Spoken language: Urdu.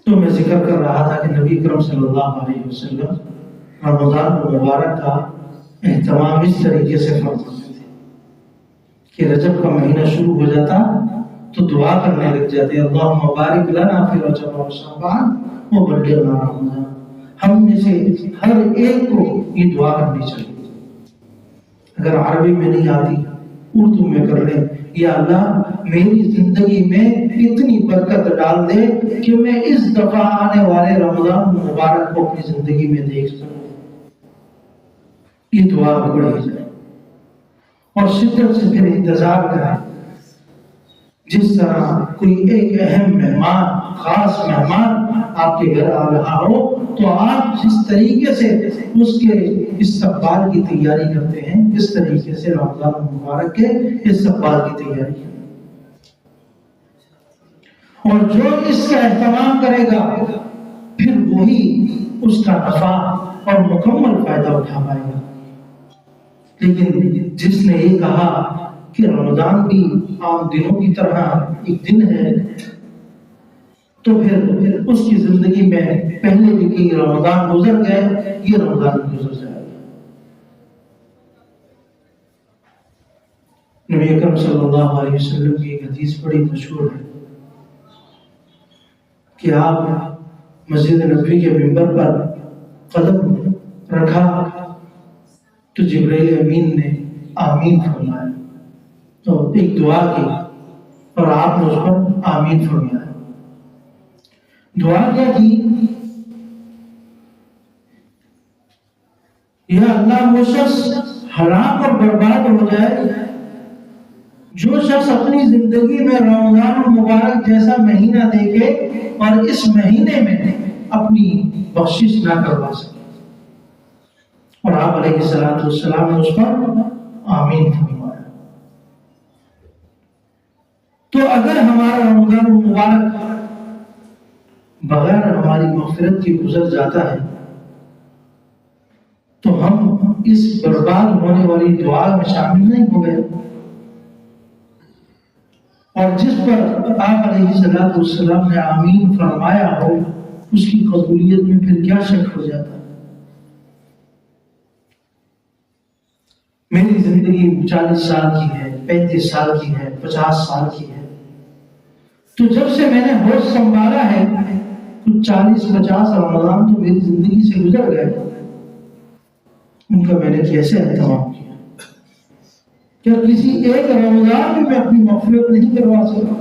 تو میں ذکر کر رہا تھا کہ نبی کرم صلی اللہ علیہ وسلم رمضان المبارک کا اہتمام اس طریقے سے فرماتے تھے کہ رجب کا مہینہ شروع ہو جاتا تو دعا کرنے لگ جاتے اللہم بارک لنا فی رجب و شعبان وبلغنا رمضان. ہم میں سے ہر ایک کو یہ دعا کرنی چاہیے. اگر عربی میں نہیں آتی اردو میں کر لیں، یا اللہ میری زندگی میں اتنی برکت ڈال دے کہ میں اس دفعہ آنے والے رمضان مبارک کو اپنی زندگی میں دیکھ سکوں. یہ دعا پڑھی جائے اور شدت سے پھر انتظار کریں. جس طرح کوئی ایک اہم مہمان، خاص مہمان آپ کے گھر آ رہا ہو تو آپ جس طریقے سے اس کے استقبال کی تیاری کرتے ہیں، اس طریقے سے رمضان مبارک کے استقبال کی تیاری کریں. اور جو اس کا اہتمام کرے گا پھر وہی اس کا نفع اور مکمل فائدہ اٹھا پائے گا. لیکن جس نے یہ کہا کہ رمضان بھی عام دنوں کی طرح ایک دن ہے، تو پھر اس کی زندگی میں پہلے بھی کہ رمضان گزر گئے، یہ رمضان گزر جائے گا. نبی اکرم صلی اللہ علیہ وسلم کی ایک حدیث بڑی مشہور ہے کہ آپ مسجد نبوی کے منبر پر قدم رکھا تو جبرائیل امین نے آمین فرمایا، تو ایک دعا کی اور آپ نے اس پر آمین فرمایا. دعا کیا کی؟ یا اللہ وہ شخص ہلاک اور برباد ہو جائے جو شخص اپنی زندگی میں رمضان المبارک جیسا مہینہ دیکھے اور اس مہینے میں اپنی بخشش نہ کروا سکے. اور آپ علیہ السلام نے اس پر آمین فرمایا. تو اگر ہمارا رمضان المبارک بغیر ہماری مغفرت کی گزر جاتا ہے تو ہم اس برباد ہونے والی دعا میں شامل نہیں ہو گئے. اور جس پر آپ علیہ السلام نے آمین فرمایا ہو اس کی قبولیت میں پھر کیا شک ہو جاتا ہے. میری زندگی 40 سال کی ہے، 35 سال کی ہے، 50 سال کی ہے، تو جب سے میں نے ہوش سنبھالا ہے تو 40-50 رمضان تو میری زندگی سے گزر گئے. ان کا میں نے کیسے اہتمام کیا؟ کیا کسی ایک رمضان میں اپنی مغفرت نہیں کروا سکا؟